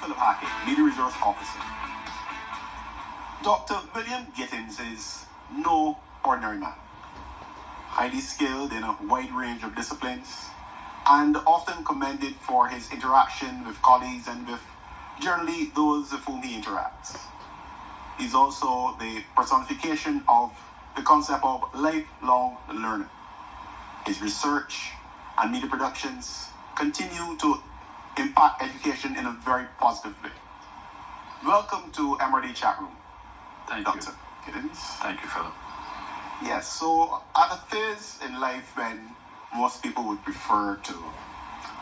Philip Hackett, Media Resource Officer. Dr. William Gittins is no ordinary man. Highly skilled in a wide range of disciplines and often commended for his interaction with colleagues and with generally those with whom he interacts. He's also the personification of the concept of lifelong learning. His research and media productions continue to impact education in a very positive way. Welcome to MRD Chat Room. Thank Dr. you. Gittins. Thank you, Philip. Yes, so at a phase in life when most people would prefer to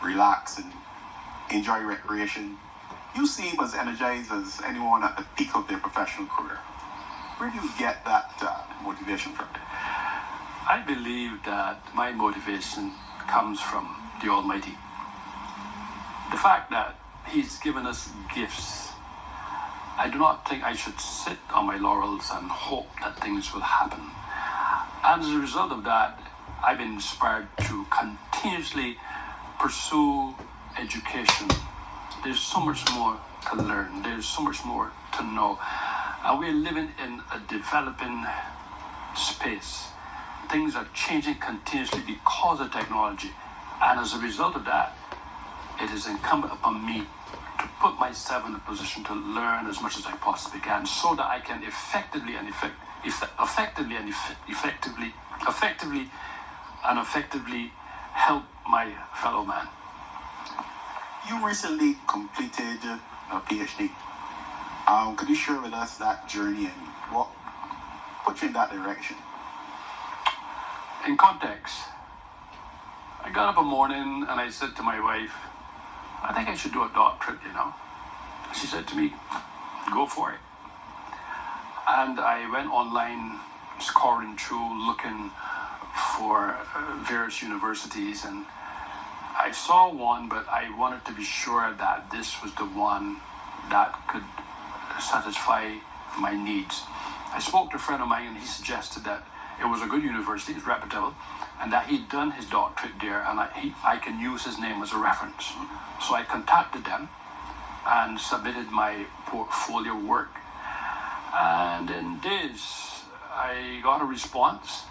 relax and enjoy recreation, you seem as energized as anyone at the peak of their professional career. Where do you get that motivation from? I believe that my motivation comes from the Almighty. The fact that He's given us gifts. I do not think I should sit on my laurels and hope that things will happen. And as a result of that, I've been inspired to continuously pursue education. There's so much more to learn. There's so much more to know. And we're living in a developing space. Things are changing continuously because of technology. And as a result of that, it is incumbent upon me to put myself in a position to learn as much as I possibly can so that I can effectively help my fellow man. You recently completed a PhD. Could you share with us that journey and what put you in that direction? In context, I got up one morning and I said to my wife, I think I should do a doctorate, She said to me, go for it. And I went online, scouring through, looking for various universities, and I saw one, but I wanted to be sure that this was the one that could satisfy my needs. I spoke to a friend of mine and he suggested that it was a good university, it's reputable, and that he'd done his doctorate there and I can use his name as a reference. So I contacted them and submitted my portfolio work. And in days, I got a response,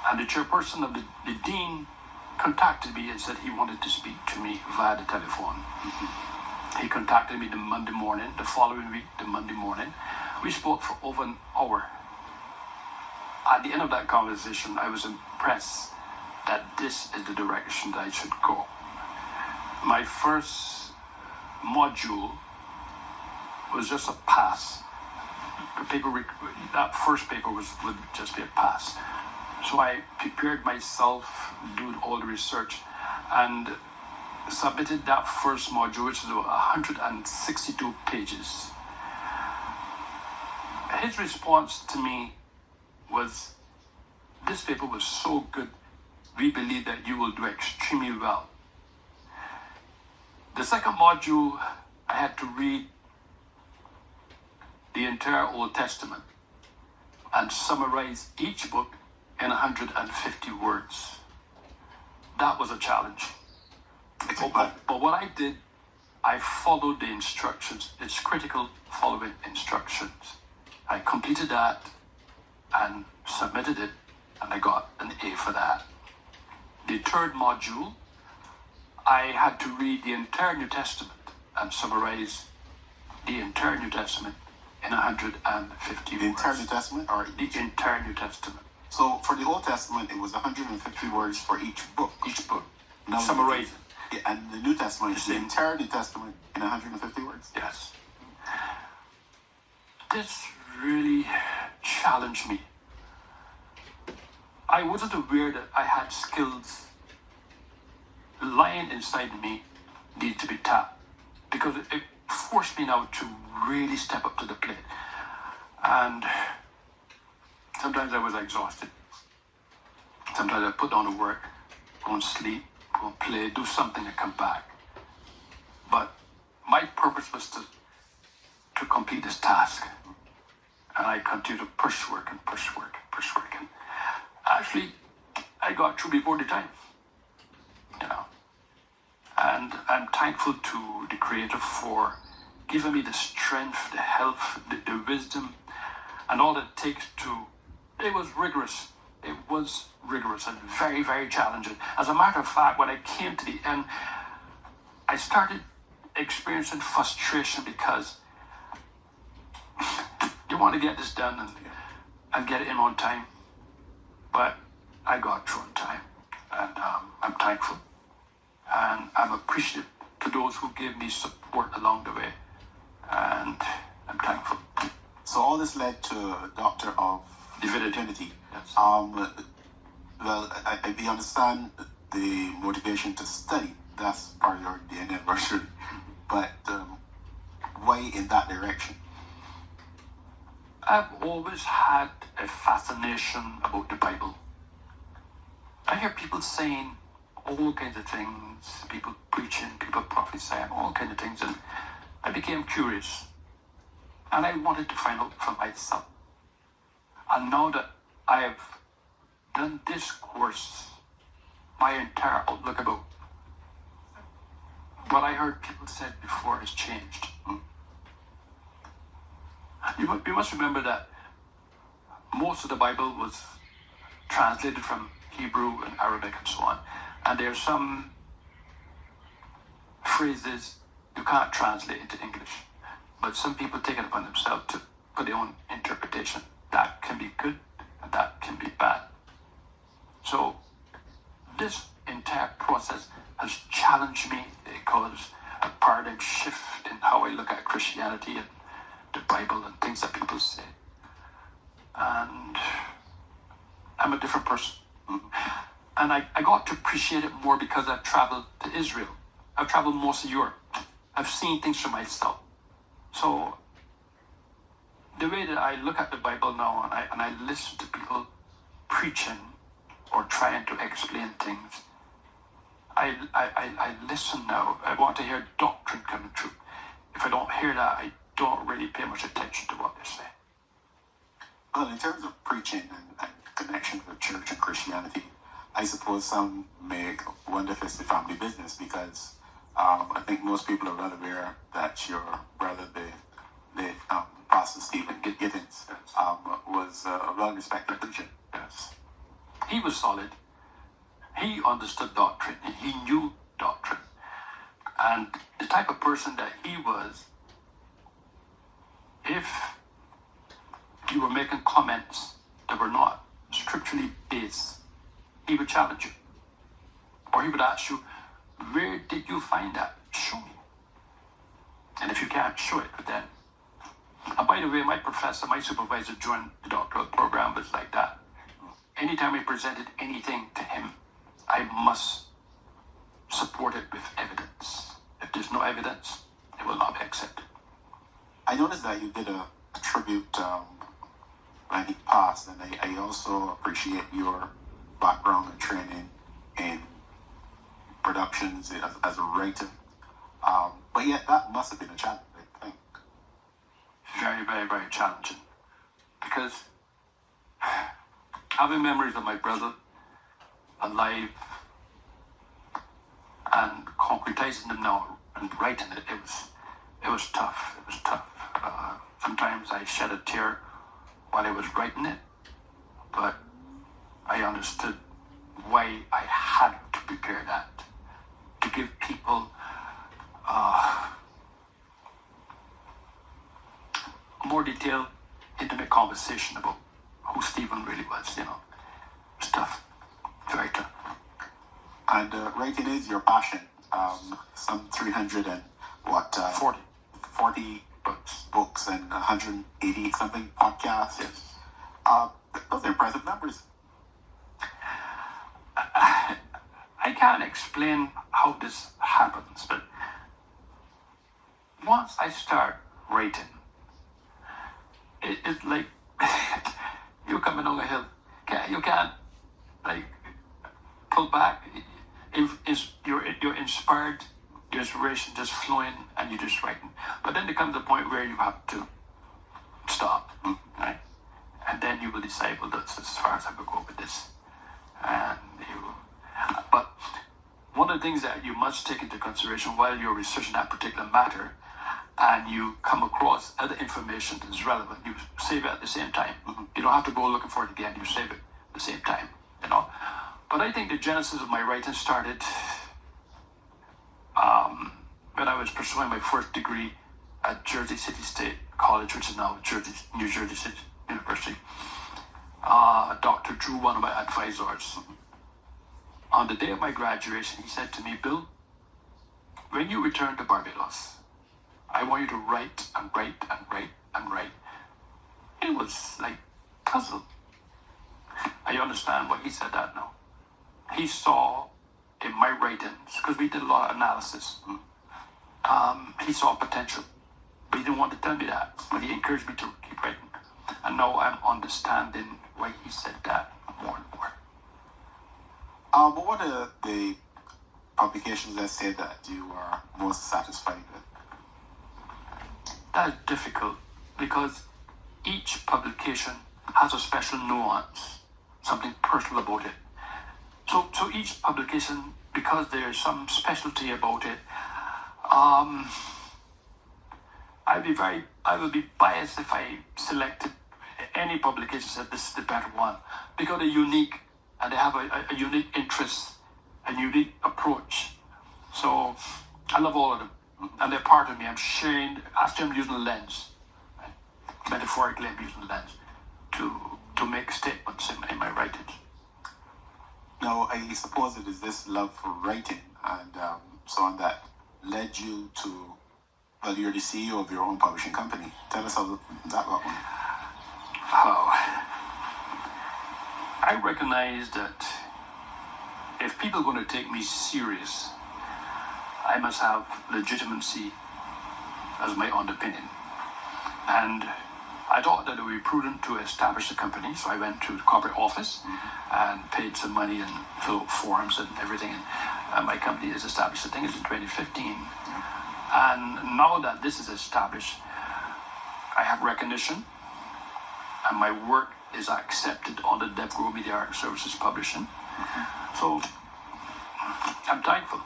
and the chairperson of the dean contacted me and said he wanted to speak to me via the telephone. He contacted me the Monday morning, the following week, the Monday morning. We spoke for over an hour. At the end of that conversation, I was impressed that this is the direction that I should go. My first module was just a pass. That first paper would just be a pass. So I prepared myself, did all the research, and submitted that first module, which is 162 pages. His response to me was, this paper was so good, we believe that you will do extremely well. The second module, I had to read the entire Old Testament and summarize each book in 150 words. That was a challenge. But what I did, I followed the instructions. It's critical following instructions. I completed that and submitted it, and I got an A for that. The third module, I had to read the entire New Testament and summarize the entire New Testament in 150 words. The entire New Testament? Or the entire New Testament. So for the Old Testament, it was 150 words for each book. Each book. Now, Summarizing. Yeah, and the New Testament is the entire New Testament in 150 words? Yes. This really challenged me. I wasn't aware that I had skills lying inside me need to be tapped, because it forced me now to really step up to the plate. And sometimes I was exhausted. Sometimes I put down the work, go and sleep, go and play, do something and come back. But my purpose was to complete this task. And I continued to push work. And actually, I got through before the time. And I'm thankful to the Creator for given me the strength, the health, the wisdom, and all it takes to. It was rigorous. It was rigorous and very, very challenging. As a matter of fact, when I came to the end, I started experiencing frustration because you want to get this done and get it in on time. But I got through on time, and I'm thankful. And I'm appreciative to those who gave me support along the way, and I'm thankful. So all this led to a Doctor of Divinity. Yes. Well, I understand the motivation to study. That's part of your DNA anniversary. But why in that direction? I've always had a fascination about the Bible. I hear people saying all kinds of things, people preaching, people prophesying, all kinds of things, and I became curious. And I wanted to find out for myself. And now that I have done this course, my entire outlook about what I heard people said before has changed. You must remember that most of the Bible was translated from Hebrew and Arabic and so on. And there are some phrases you can't translate into English. But some people take it upon themselves to put their own interpretation. That can be good and that can be bad. So this entire process has challenged me. It caused a paradigm shift in how I look at Christianity and the Bible and things that people say. And I'm a different person. And I got to appreciate it more because I've traveled to Israel. I've traveled most of Europe. I've seen things for myself. So the way that I look at the Bible now and I listen to people preaching or trying to explain things, I listen now. I want to hear doctrine coming through. If I don't hear that, I don't really pay much attention to what they say. Well, in terms of preaching and connection with church and Christianity, I suppose some may wonder if it's the family business because I think most people are well aware that your brother, the Pastor Stephen Gittins, was a well-respected preacher. Yes. He was solid. He understood doctrine and he knew doctrine. And the type of person that he was, if you were making comments that were not scripturally based, he would challenge you. Or he would ask you, where did you find that? Show me. And if you can't show it, then. And by the way, my professor, my supervisor during the doctoral program was like that. Anytime I presented anything to him, I must support it with evidence. If there's no evidence, it will not be accepted. I noticed that you did a tribute when he passed, and I also appreciate your background and training in productions as a writer. But yet that must have been a challenge, I think. Very, very, very challenging. Because having memories of my brother alive and concretizing them now and writing it, it was tough. It was tough. Sometimes I shed a tear while I was writing it, but I understood why I had to prepare that, to give people more detailed, intimate conversation about who Stephen really was, It's tough, very tough. And writing is your passion. Some 300 and 40 books and 180 something podcasts. Yes. Those are impressive numbers. I can't explain how this happens, but once I start writing, it's like you're coming on a hill. You can't pull back. You're inspired, your inspiration just flowing, and you're just writing. But then there comes a point where you have to stop, right? And then you will decide, well, that's as far as I will go with this. But one of the things that you must take into consideration while you're researching that particular matter, and you come across other information that is relevant, you save it at the same time. You don't have to go looking for it again. You save it at the same time, you know. But I think the genesis of my writing started when I was pursuing my first degree at Jersey City State College, which is now New Jersey City University. Dr. Drew, one of my advisors, on the day of my graduation, he said to me, "Bill, when you return to Barbados, I want you to write and write and write and write." It was like puzzle. I understand why he said that now. He saw in my writings, because we did a lot of analysis, he saw potential. But he didn't want to tell me that. But he encouraged me to keep writing. And now I'm understanding why he said that more and more. But what are the publications that say that you are most satisfied with? That is difficult because each publication has a special nuance, something personal about it. So each publication, because there's some specialty about it, I would be biased if I selected any publication said this is the better one, because they're unique and they have a unique interest and unique approach. So I love all of them, and they're part of me. I'm sharing. Actually, I'm using a lens, right? Metaphorically, I'm using a lens to make statements in my writings. Now, I suppose it is this love for writing and so on that led you to, well, you're the CEO of your own publishing company. Tell us how that got one. Oh, I recognize that if people are going to take me serious, I must have legitimacy as my underpinning. And I thought that it would be prudent to establish a company, so I went to the corporate office and paid some money and filled forms and everything. And my company is established, I think it's in 2015. And now that this is established, I have recognition, and my work is accepted under DevGrow Media Art Services Publishing. So I'm thankful.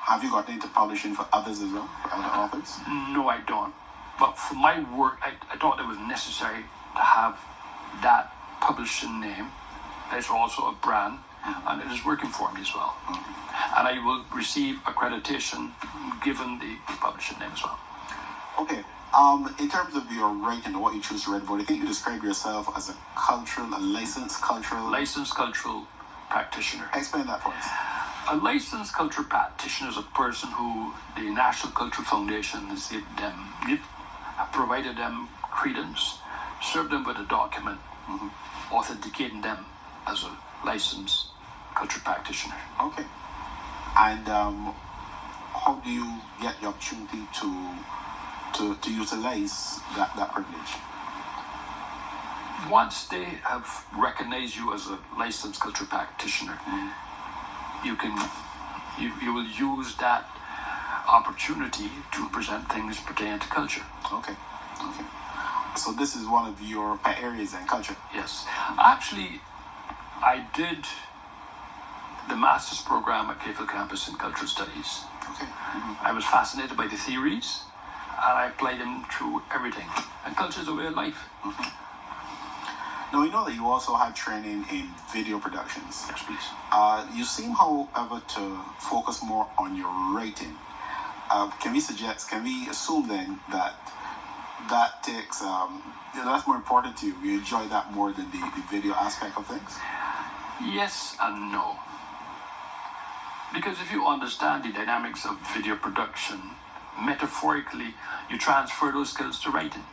Have you gotten into publishing for others as well, for other authors? No, I don't. But for my work, I thought it was necessary to have that publishing name. It's also a brand, and it is working for me as well. And I will receive accreditation given the publishing name as well. Okay. In terms of your writing and what you choose to write about, I think you describe yourself as a licensed cultural Practitioner. Explain that for us. A licensed cultural practitioner is a person who the National Cultural Foundation has provided them credence, served them with a document, authenticating them as a licensed cultural practitioner. Okay. And how do you get the opportunity to utilize that privilege? Once they have recognized you as a licensed cultural practitioner, you will use that opportunity to present things pertaining to culture. Okay. So this is one of your areas in culture? Yes. Actually, I did the master's program at Clayville Campus in Cultural Studies. Okay. I was fascinated by the theories, and I applied them to everything. And culture is a way of life. Now, we know that you also have training in video productions. Yes, please. You seem, however, to focus more on your writing. Can we assume then that takes, that's more important to you? You enjoy that more than the video aspect of things? Yes and no. Because if you understand the dynamics of video production, metaphorically, you transfer those skills to writing.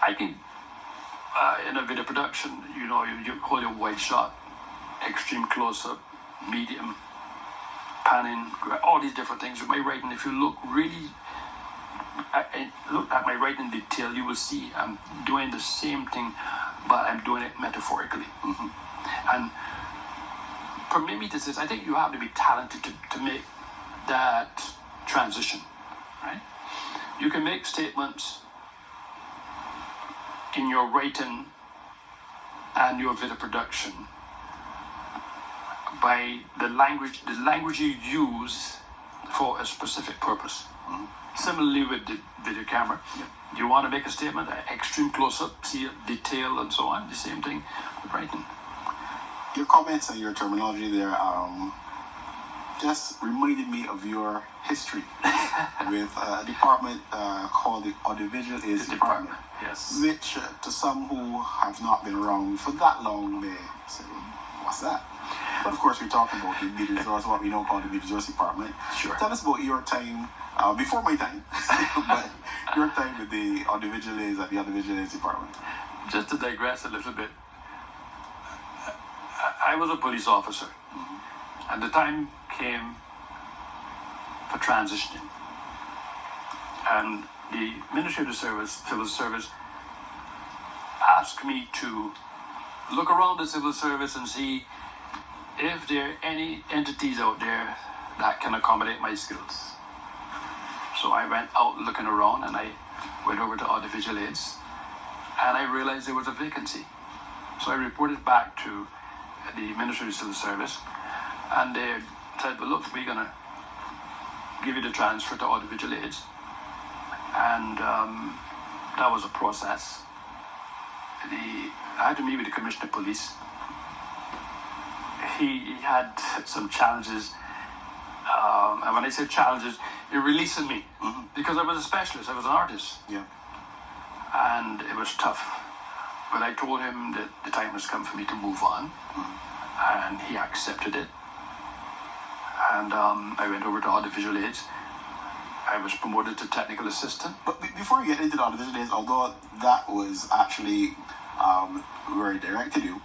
I can, in a video production, you hold your wide shot, extreme close-up, medium, panning, all these different things. With my writing, if you look at my writing detail, you will see I'm doing the same thing, but I'm doing it metaphorically. And for me, this is, I think you have to be talented to make that transition, right? You can make statements in your writing and your video production by the language you use for a specific purpose. Similarly with the video camera. Yeah. You want to make a statement, extreme close-up, see detail and so on, the same thing with writing. Your comments and your terminology there just reminded me of your history with a department called the Audiovisual Aids Department. Yes. Which, to some who have not been around for that long, may say, what's that? But of course, we're talking about the media resource, what we now call the media resource department. Sure. Tell us about your time, before my time, but your time with the Audiovisual Aids at the Audiovisual Aids Department. Just to digress a little bit, I was a police officer, and the time came for transitioning. And the Ministry of the Civil Service asked me to look around the civil service and see if there are any entities out there that can accommodate my skills. So I went out looking around, and I went over to Audiovisual Aids, and I realized there was a vacancy. So I reported back to the Ministry of Civil Service, and they said, well, look, we're going to give you the transfer to Audiovisual Aids. And that was a process. I had to meet with the Commissioner of Police. He had some challenges, and when I say challenges, it released me, because I was a specialist, I was an artist. Yeah. And it was tough. But I told him that the time has come for me to move on, and he accepted it. And I went over to Audiovisual Aids. I was promoted to technical assistant. But before we get into the Audiovisual Aids, although that was actually very direct to you,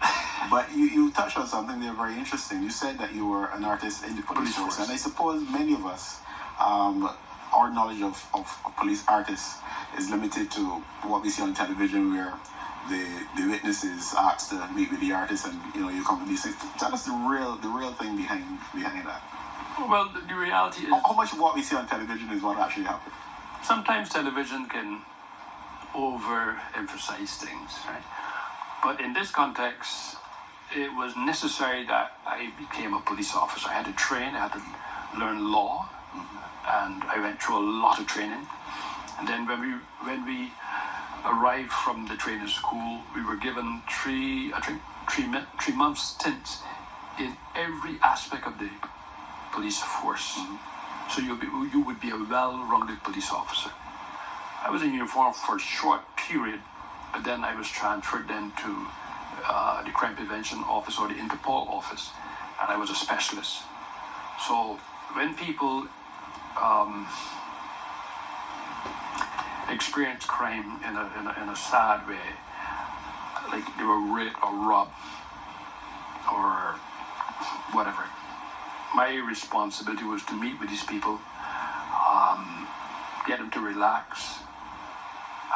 but you touched on something there very interesting. You said that you were an artist in the police force, and I suppose many of us, our knowledge of police artists is limited to what we see on television, where the witness is asked to meet with the artist, and you come to these things. Tell us the real thing behind that. Well, the reality is, how much of what we see on television is what actually happened? Sometimes television can overemphasize things, right? But in this context, it was necessary that I became a police officer. I had to train, I had to learn law, and I went through a lot of training. And then when we arrived from the training school, we were given three months stints in every aspect of the police force. So you would be a well-rounded police officer. I was in uniform for a short period, but then I was transferred then to the Crime Prevention Office, or the Interpol office, and I was a specialist. So when people experience crime in a sad way, like they were raped or robbed or whatever, my responsibility was to meet with these people, get them to relax,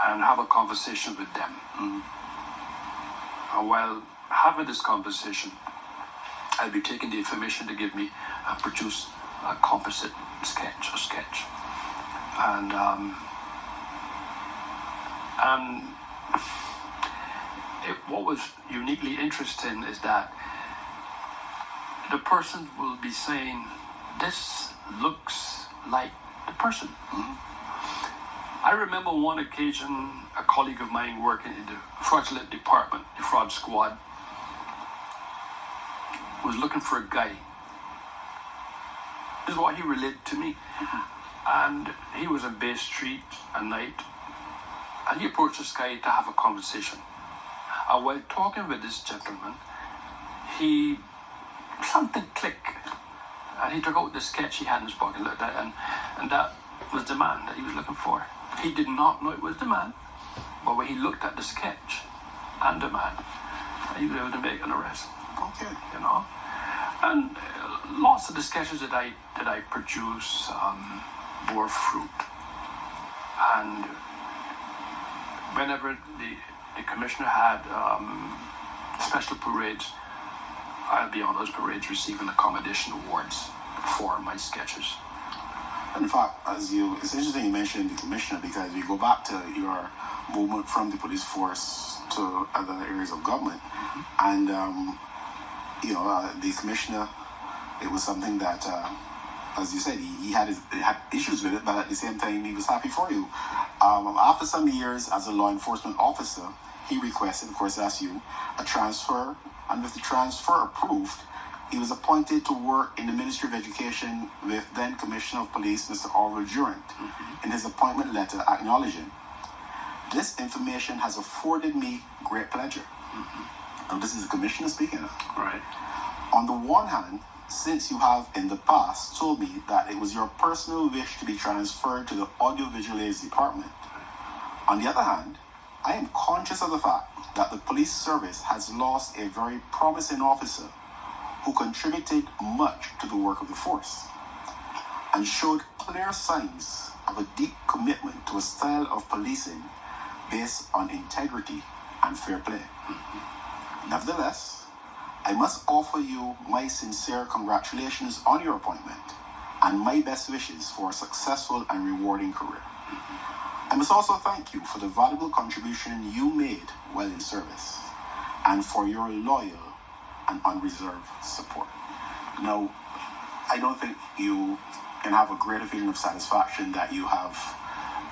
and have a conversation with them. And while having this conversation, I'll be taking the information to give me and produce a composite sketch. And what was uniquely interesting is that the person will be saying, this looks like the person. I remember one occasion, a colleague of mine working in the fraudulent department, the fraud squad, was looking for a guy. This is what he related to me. And he was in Bay Street at night, and he approached this guy to have a conversation. And while talking with this gentleman, something clicked, and he took out the sketch he had in his pocket, looked at it, and that was the man that he was looking for. He did not know it was the man, but when he looked at the sketch and the man, he was able to make an arrest. Okay. And lots of the sketches that I produce bore fruit. And whenever the commissioner had special parades, I'll be on those parades receiving accommodation awards for my sketches. In fact, it's interesting you mentioned the commissioner, because we go back to your movement from the police force to other areas of government, and the commissioner, it was something that as you said, he had issues with it, but at the same time, he was happy for you. After some years as a law enforcement officer, he requested, of course, as you, a transfer, and with the transfer approved, he was appointed to work in the Ministry of Education with then Commissioner of Police, Mr. Orwell Durant, in his appointment letter acknowledging, "This information has afforded me great pleasure." Now, this is the Commissioner speaking. Right. "On the one hand, since you have in the past told me that it was your personal wish to be transferred to the Audiovisual Aids Department, on the other hand, I am conscious of the fact that the police service has lost a very promising officer who contributed much to the work of the force and showed clear signs of a deep commitment to a style of policing based on integrity and fair play. Nevertheless, I must offer you my sincere congratulations on your appointment and my best wishes for a successful and rewarding career. I must also thank you for the valuable contribution you made while in service and for your loyal and unreserved support." Now, I don't think you can have a greater feeling of satisfaction that you have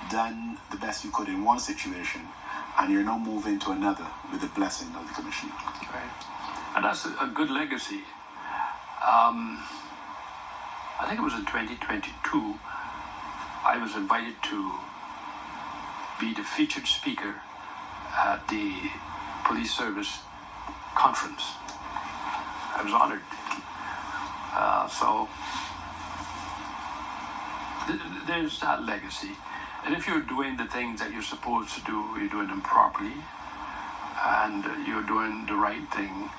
done the best you could in one situation and you're now moving to another with the blessing of the Commissioner. Right. And that's a good legacy. I think it was in 2022, I was invited to be the featured speaker at the police service conference. I was honored. So there's that legacy. And if you're doing the things that you're supposed to do, you're doing them properly, and you're doing the right thing,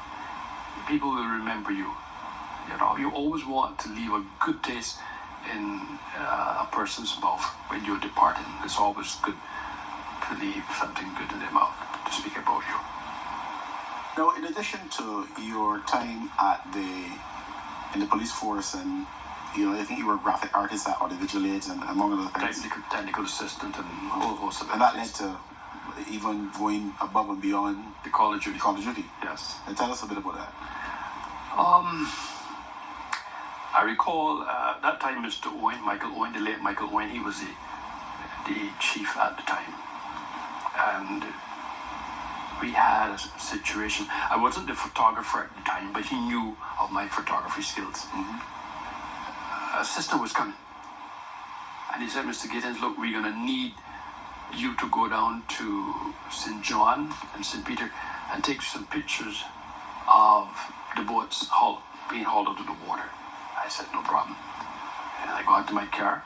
people will remember you. You know, you always want to leave a good taste in a person's mouth when you're departing. It's always good to leave something good in their mouth to speak about you. Now, in addition to your time in the police force, and I think you were a graphic artist at Audiovisual Aids, and among other things, technical assistant, and a whole host of and that led to even going above and beyond the Call of Duty. Call of Duty. Yes. And tell us a bit about that. I recall that time Mr. Owen, Michael Owen, the late Michael Owen, he was the chief at the time. And we had a situation. I wasn't the photographer at the time, but he knew of my photography skills. A sister was coming. And he said, "Mr. Gittins, look, we're going to need you to go down to St. John and St. Peter and take some pictures of the boats being hauled out of the water." I said, "No problem." And I got into my car.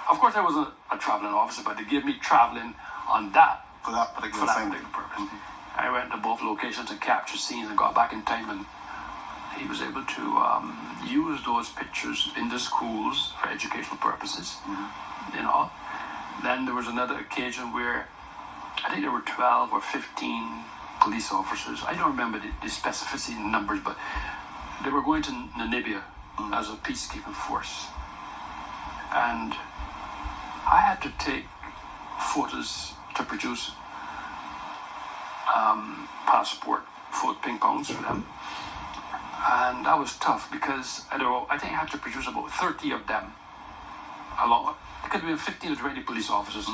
Of course, I wasn't a traveling officer, but they gave me traveling on that For that particular purpose. I went to both locations and captured scenes and got back in time, and he was able to use those pictures in the schools for educational purposes. Then there was another occasion where I think there were 12 or 15 police officers. I don't remember the specificity in numbers, but they were going to Namibia as a peacekeeping force. And I had to take photos to produce passport photo ping pongs for them. And that was tough because I think I had to produce about 30 of them. It could have been 15 or 20 police officers,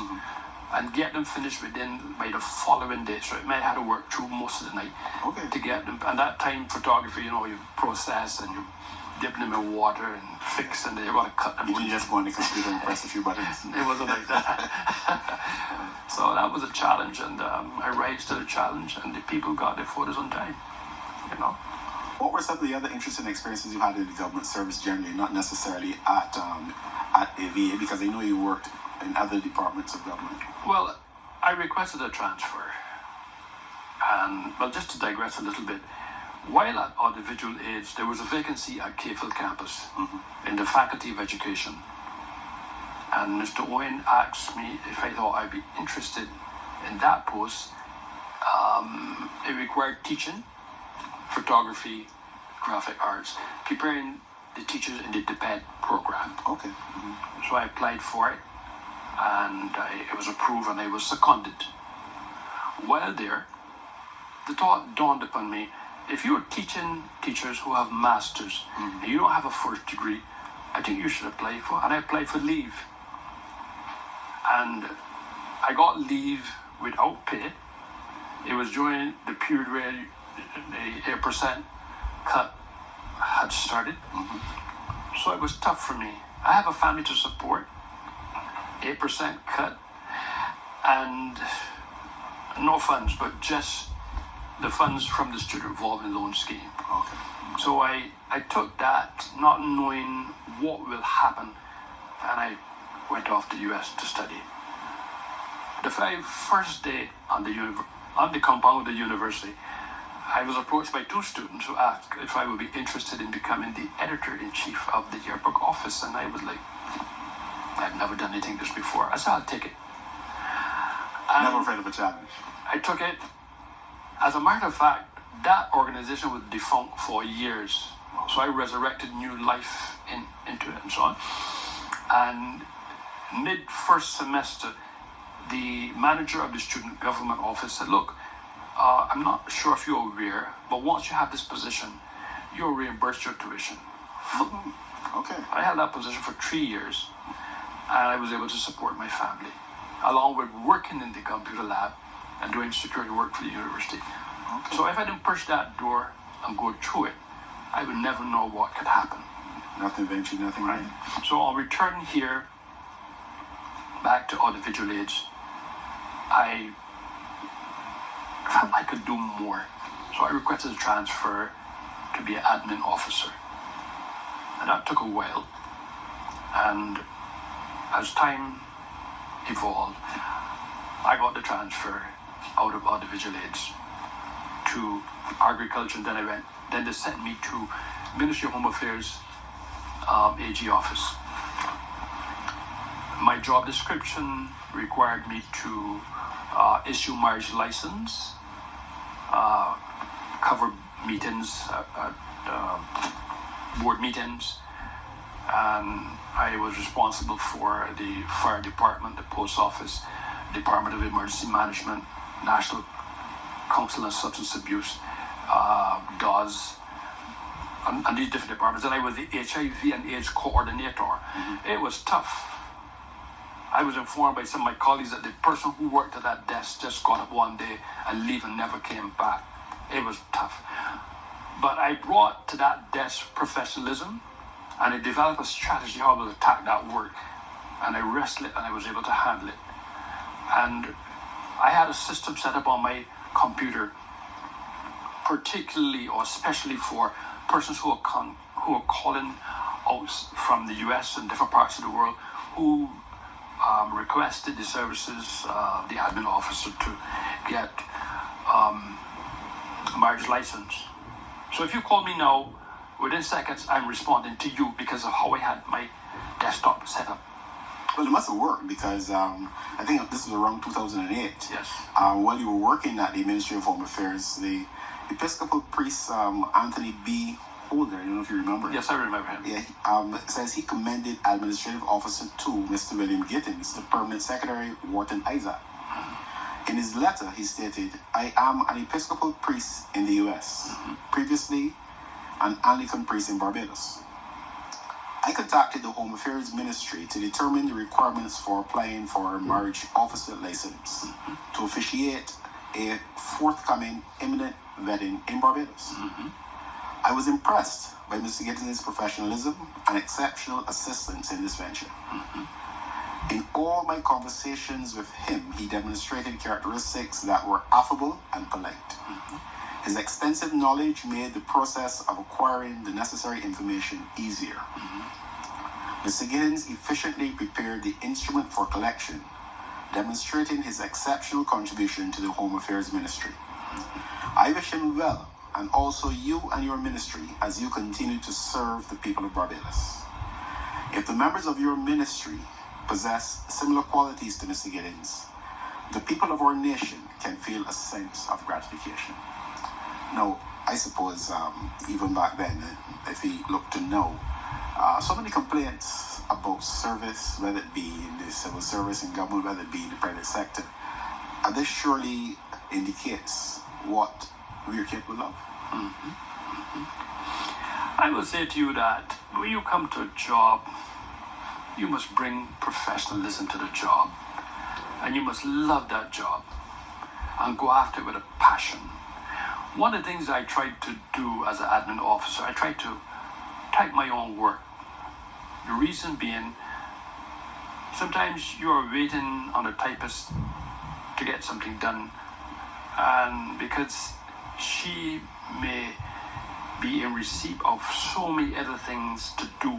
and get them finished by the following day. So I had to work through most of the night to get them. And that time, photography, you process and you dip them in water and fix, and they're going to cut them. You didn't just go on the computer and press a few buttons. It wasn't like that. So that was a challenge, and I raised to the challenge, and the people got their photos on time. What were some of the other interesting experiences you had in the government service generally, not necessarily at AVA, because I know you worked in other departments of government? Well, I requested a transfer. But just to digress a little bit, while at Audiovisual Aids, there was a vacancy at Cayfield campus in the Faculty of Education. And Mr. Owen asked me if I thought I'd be interested in that post. It required teaching, photography, graphic arts, preparing the teachers in the DPED program. Okay. So I applied for it, and it was approved, and I was seconded. While there, the thought dawned upon me, if you're teaching teachers who have masters, and you don't have a first degree, I think you should apply for, and I applied for leave. And I got leave without pay. It was during the period where the 8% cut had started. So it was tough for me. I have a family to support, 8% cut, and no funds, but just the funds from the student revolving loan scheme. Okay. So I took that, not knowing what will happen, and I went off to the US to study. The very first day on the compound of the university, I was approached by two students who asked if I would be interested in becoming the editor-in-chief of the yearbook office, and I was like, I've never done anything this before. I said, I'll take it. And Never afraid of a challenge. I took it. As a matter of fact, that organization was defunct for years. So I resurrected new life into it and so on. And mid-first semester, the manager of the student government office said, look, I'm not sure if you're aware, but once you have this position, you'll reimburse your tuition. Okay. I had that position for 3 years, and I was able to support my family, along with working in the computer lab and doing security work for the university. Okay. So if I didn't push that door and go through it, I would never know what could happen. Nothing ventured, nothing Right. right. So on returning here, back to audiovisual aids, I felt I could do more. So I requested a transfer to be an admin officer. And that took a while. And as time evolved, I got the transfer out of audiovisual aids to agriculture, and then they sent me to Ministry of Home Affairs AG office. My job description required me to issue marriage license, cover meetings, board meetings, and I was responsible for the fire department, the post office, Department of Emergency Management, National Council on Substance Abuse, DAWS, and these different departments. And I was the HIV and AIDS coordinator. It was tough. I was informed by some of my colleagues that the person who worked at that desk just got up one day and leave and never came back. It was tough. But I brought to that desk professionalism, and I developed a strategy how I would attack that work. And I wrestled it, and I was able to handle it. And I had a system set up on my computer, particularly or especially for persons who are calling out from the US and different parts of the world who requested the services of the admin officer to get marriage license. So if you call me now, within seconds I'm responding to you because of how I had my desktop set up. Well, it must have worked because I think this was around 2008. Yes. While you were working at the Ministry of Home Affairs, the Episcopal priest Anthony B. Holder, I don't know if you remember. Yes, I remember him. Yeah, says he commended Administrative Officer 2, Mr. William Gittins, to Permanent Secretary Wharton Isaac. In his letter, he stated, I am an Episcopal priest in the U.S., previously an Anglican priest in Barbados. I contacted the Home Affairs Ministry to determine the requirements for applying for a marriage officer license to officiate a forthcoming imminent wedding in Barbados. I was impressed by Mr. Gittins' professionalism and exceptional assistance in this venture. In all my conversations with him, he demonstrated characteristics that were affable and polite. His extensive knowledge made the process of acquiring the necessary information easier. Mr. Gittins efficiently prepared the instrument for collection, demonstrating his exceptional contribution to the Home Affairs Ministry. I wish him well, and also you and your ministry as you continue to serve the people of Barbados. If the members of your ministry possess similar qualities to Mr. Gittins, the people of our nation can feel a sense of gratification. Now, I suppose even back then, if he looked to know, so many complaints about service, whether it be in the civil service and government, whether it be in the private sector, and this surely indicates what we are capable of. I will say to you that when you come to a job, you must bring professionalism to the job, and you must love that job and go after it with a passion. One of the things I tried to do as an admin officer, I tried to type my own work. The reason being, sometimes you're waiting on a typist to get something done, and because she may be in receipt of so many other things to do,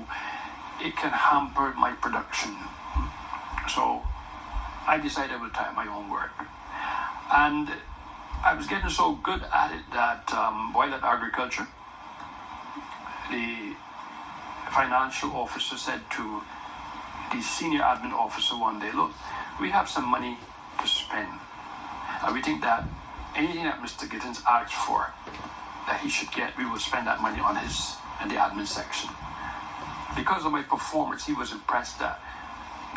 it can hamper my production. So I decided I would type my own work. And I was getting so good at it that while at agriculture, the financial officer said to the senior admin officer one day, look, we have some money to spend. And we think that anything that Mr. Gittins asks for, that he should get, we will spend that money on in the admin section. Because of my performance, he was impressed that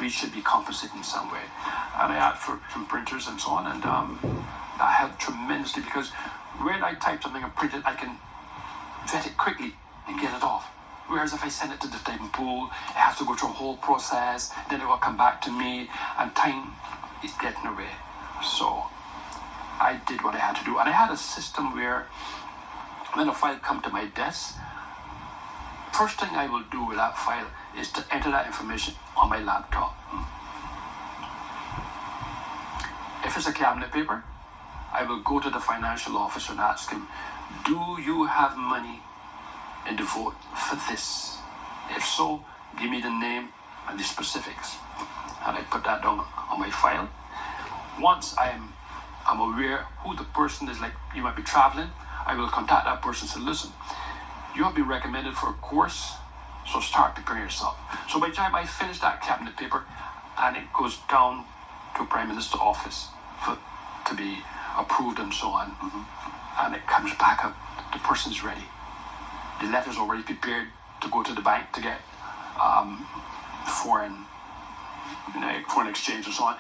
we should be compensated in some way. And I asked for some printers and so on, and that helped tremendously, because when I type something and print it, I can vet it quickly and get it off. Whereas if I send it to the typing pool, it has to go through a whole process, then it will come back to me, and time is getting away. So I did what I had to do. And I had a system where when a file comes to my desk, first thing I will do with that file is to enter that information on my laptop. If it's a cabinet paper, I will go to the financial officer and ask him, do you have money in the vote for this? If so, give me the name and the specifics. And I put that down on my file. Once I'm aware who the person is, like you might be traveling, I will contact that person and say, listen, you have been recommended for a course, so start preparing yourself. So by the time I finish that cabinet paper, and it goes down to Prime Minister's office to be approved and so on, and it comes back up, the person's ready. The letter's already prepared to go to the bank to get foreign exchange and so on,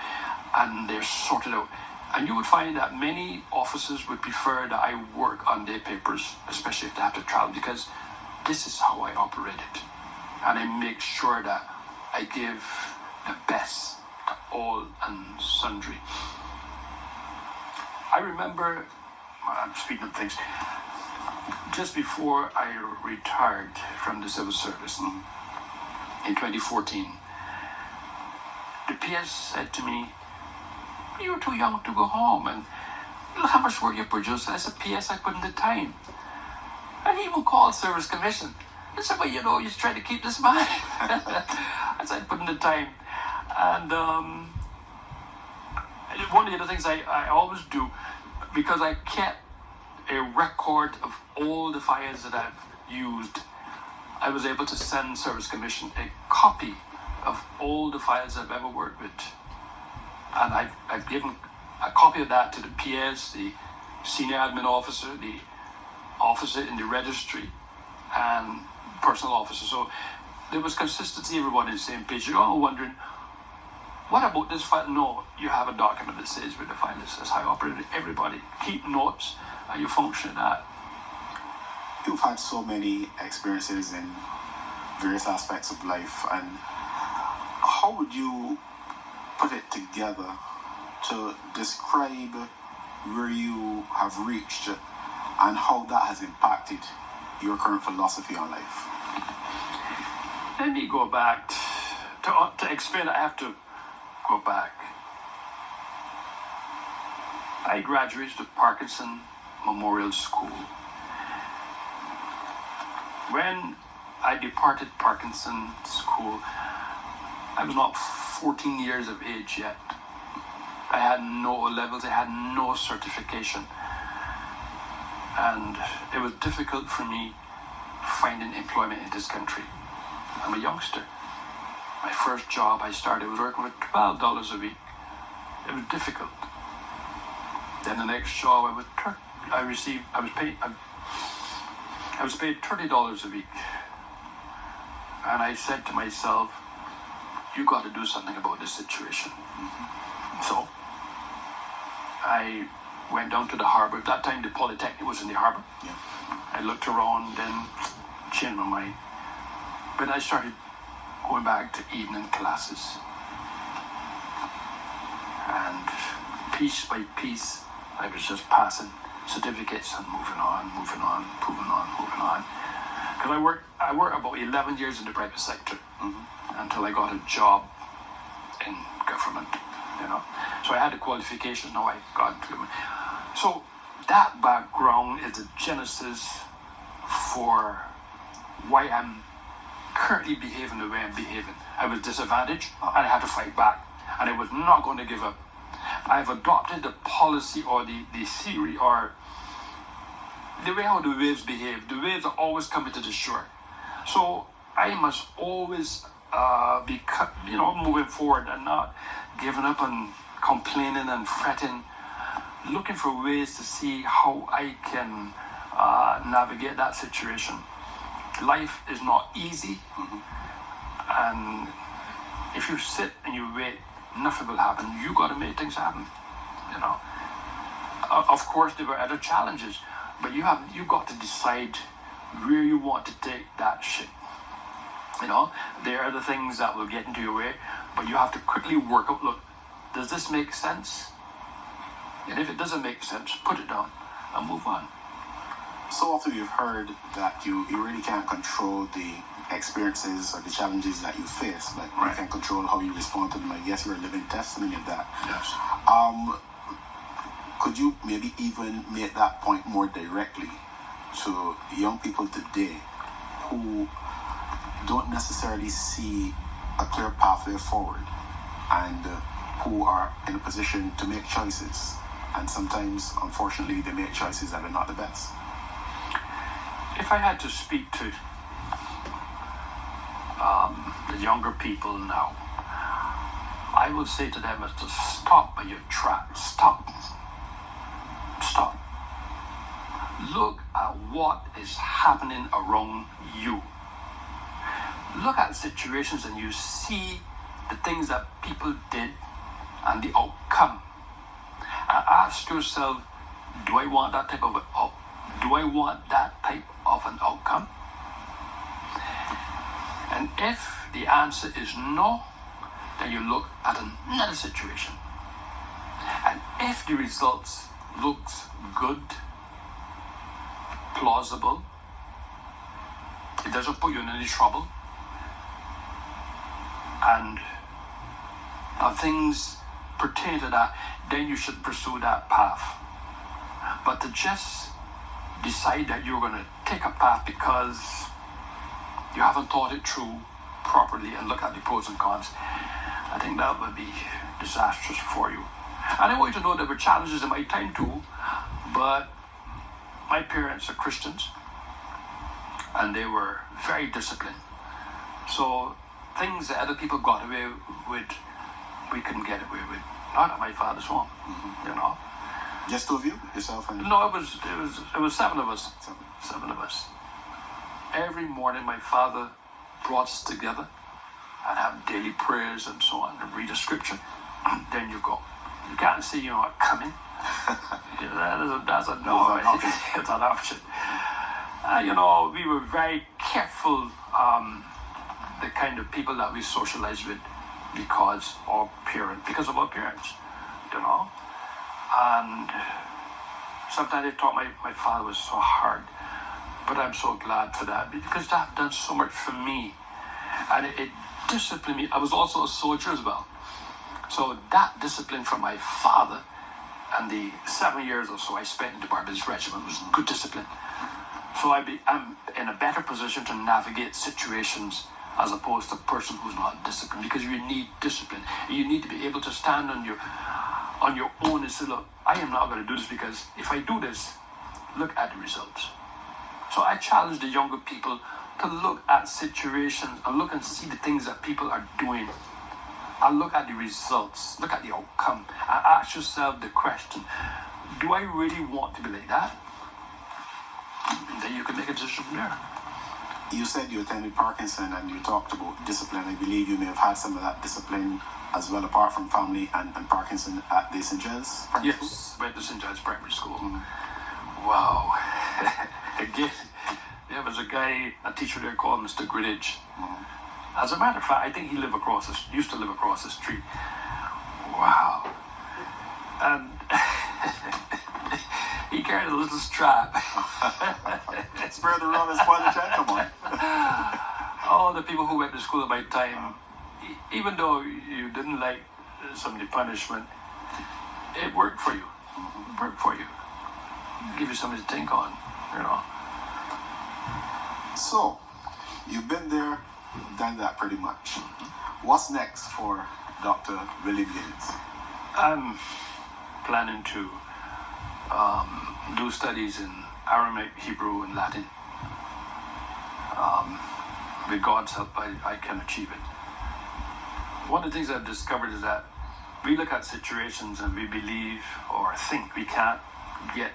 and they're sorted out. And you would find that many officers would prefer that I work on their papers, especially if they have to travel, because this is how I operate it. And I make sure that I give the best to all and sundry. I remember, speaking of things, just before I retired from the civil service in 2014, the PS said to me, you're too young to go home, and look how much work you produce. And I said, PS, I put in the time. And he even called Service Commission. I said, well, you know, you're trying to keep this man. I said, I put in the time. And one of the other things I always do, because I kept a record of all the files that I've used, I was able to send Service Commission a copy of all the files I've ever worked with. And I've given a copy of that to the PS, the senior admin officer, the officer in the registry, and personal officer. So there was consistency, everybody on the same page. You're all wondering, what about this file? No, you have a document that says where the file is. That's how I operate it. Everybody keep notes and you function that. You've had so many experiences in various aspects of life, and how would you put it together to describe where you have reached and how that has impacted your current philosophy on life? Let me go back to explain. I have to go back. I graduated from Parkinson Memorial School. When I departed Parkinson School, I was not 14 years of age yet. I had no levels, I had no certification. And it was difficult for me finding employment in this country. I'm a youngster. My first job I started was working with $12 a week. It was difficult. Then the next job I was paid $30 a week. And I said to myself, you got to do something about this situation. So I went down to the harbour. At that time, the Polytechnic was in the harbour. Yeah. I looked around, then changed my mind. When I started going back to evening classes, and piece by piece, I was just passing certificates and moving on. Because I worked about 11 years in the private sector until I got a job in government, So I had the qualifications, now I got to. So that background is the genesis for why I'm currently behaving the way I'm behaving. I was disadvantaged and I had to fight back, and I was not going to give up. I've adopted the policy or the theory or the way how the waves behave. The waves are always coming to the shore. So I must always be, moving forward and not giving up and complaining and fretting, looking for ways to see how I can navigate that situation. Life is not easy, and if you sit and you wait, nothing will happen. You got to make things happen. Of course, there were other challenges, but you got to decide where you want to take that ship. There are the things that will get into your way, but you have to quickly work out. Look, does this make sense? And if it doesn't make sense, put it down and move on. So often you've heard that you really can't control the experiences or the challenges that you face, but you can control how you respond to them. I guess you're a living testimony of that. Yes. Could you maybe even make that point more directly to young people today who don't necessarily see a clear pathway forward and who are in a position to make choices, and sometimes, unfortunately, they make choices that are not the best? If I had to speak to the younger people now, I would say to them is to stop at your tracks. Stop. Look at what is happening around you. Look at situations and you see the things that people did and the outcome. And ask yourself, do I want that type of an outcome? And if the answer is no, then you look at another situation. And if the results looks good, plausible, it doesn't put you in any trouble, and things pertain to that, then you should pursue that path. But to just decide that you're going to take a path because you haven't thought it through properly and look at the pros and cons, I think that would be disastrous for you. And I want you to know there were challenges in my time too, but my parents are Christians and they were very disciplined. So things that other people got away with, we couldn't get away with. Not at my father's home, Just two of you? Yourself and... No, it was 7 of us. 7 of us. Every morning my father brought us together and have daily prayers and so on, and read a scripture, and then you go. You can't see you're not coming. That's a no. It's an option. We were very careful, the kind of people that we socialized with because of our parents, And sometimes they thought my father was so hard, but I'm so glad for that because that done so much for me, and it disciplined me. I was also a soldier as well, so that discipline from my father and the 7 years or so I spent in the Barbados Regiment was good discipline. So I'm in a better position to navigate situations as opposed to a person who's not disciplined, because you need discipline. You need to be able to stand on your own and say, look, I am not going to do this because if I do this, look at the results. So I challenge the younger people to look at situations and look and see the things that people are doing. And look at the results, look at the outcome, and ask yourself the question, do I really want to be like that? And then you can make a decision from there. You said you attended Parkinson and you talked about discipline. I believe you may have had some of that discipline as well, apart from family and Parkinson, at the St. Giles Primary School? Yes, went to St. Giles Primary School. Wow. Again, There was a guy, a teacher there called Mr. Greenwich. As a matter of fact, I think he used to live across the street. Wow. And he carried a little strap. Spread around his spoil the chat, come on. All the people who went to school at my time, even though you didn't like some of the punishment, it worked for you. It worked for you. Give you something to think on, you know. So, you've been there, done that pretty much. What's next for Dr. William Giddens? I'm planning to do studies in Aramaic, Hebrew, and Latin. With God's help, I can achieve it. One of the things I've discovered is that we look at situations and we believe or think we can't get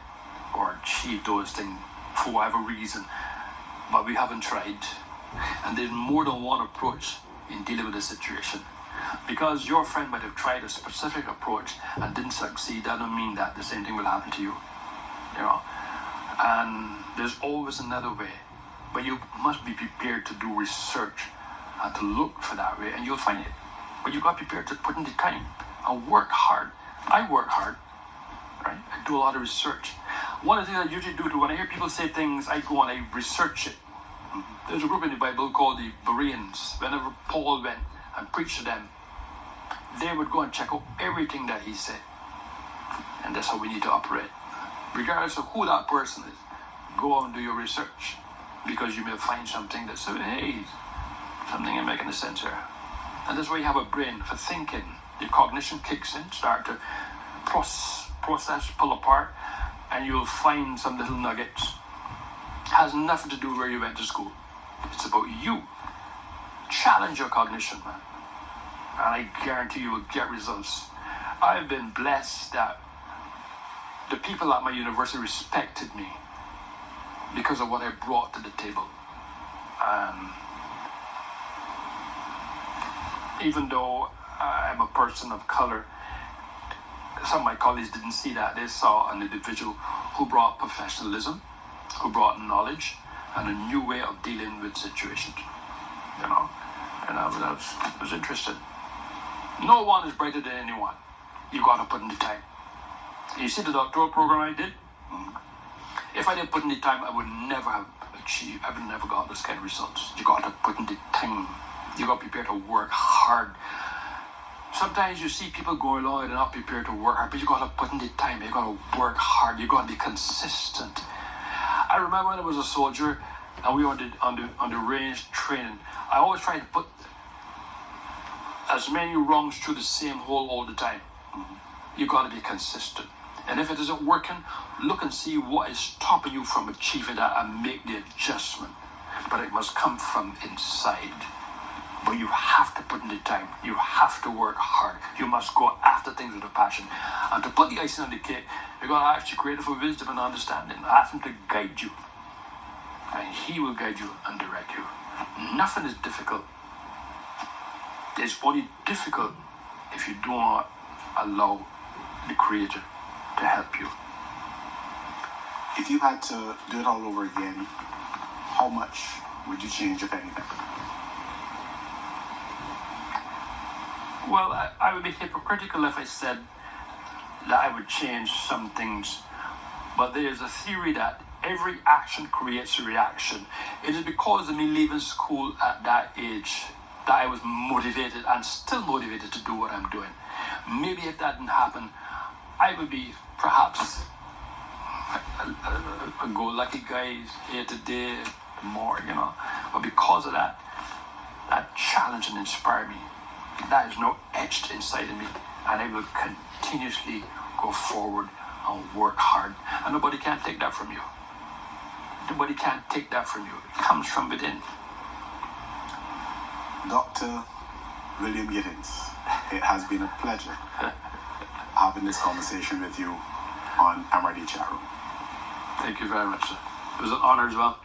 or achieve those things for whatever reason, but we haven't tried. And there's more than one approach in dealing with a situation. Because your friend might have tried a specific approach and didn't succeed, that doesn't mean that the same thing will happen to you. You know? And there's always another way. But you must be prepared to do research and to look for that way, and you'll find it. But you've got to be prepared to put in the time and work hard. I work hard, right? I do a lot of research. One of the things I usually do when I hear people say things, I go and I research it. There's a group in the Bible called the Bereans. Whenever Paul went and preached to them, they would go and check out everything that he said. And that's how we need to operate. Regardless of who that person is, go and do your research. Because you may find something that says, hey, something ain't making sense here. And that's why you have a brain for thinking. Your cognition kicks in, start to process, pull apart, and you'll find some little nuggets. Has nothing to do with where you went to school. It's about you. Challenge your cognition, man. And I guarantee you will get results. I've been blessed that the people at my university respected me because of what I brought to the table. Even though I'm a person of color, some of my colleagues didn't see that. They saw an individual who brought professionalism, who brought knowledge, and a new way of dealing with situations. You know, and I was interested. No one is brighter than anyone. You got to put in the time. You see the doctoral program I did? If I didn't put in the time, I would never have achieved, I would never got this kind of results. You got to put in the time. You got to be prepared to work hard. Sometimes you see people go along and they're not prepared to work hard, but you got to put in the time. You got to work hard. You got to be consistent. I remember when I was a soldier and we were on the range training, I always tried to put as many rungs through the same hole all the time. You got to be consistent. And if it isn't working, look and see what is stopping you from achieving that and make the adjustment. But it must come from inside. But you have to put in the time. You have to work hard. You must go after things with a passion. And to put the icing on the cake, you're going to ask your Creator for wisdom and understanding. Ask Him to guide you. And He will guide you and direct you. Nothing is difficult. It's only difficult if you do not allow the Creator to help you. If you had to do it all over again, how much would you change, if anything? Well, I would be hypocritical if I said that I would change some things. But there is a theory that every action creates a reaction. It is because of me leaving school at that age that I was motivated and still motivated to do what I'm doing. Maybe if that didn't happen, I would be perhaps a go-lucky guy here today, more, you know. But because of that challenged and inspired me. That is now etched inside of me, and I will continuously go forward and work hard. And nobody can take that from you. Nobody can take that from you. It comes from within. Dr. William Giddens, it has been a pleasure having this conversation with you on MRD Chat Room. Thank you very much, sir. It was an honor as well.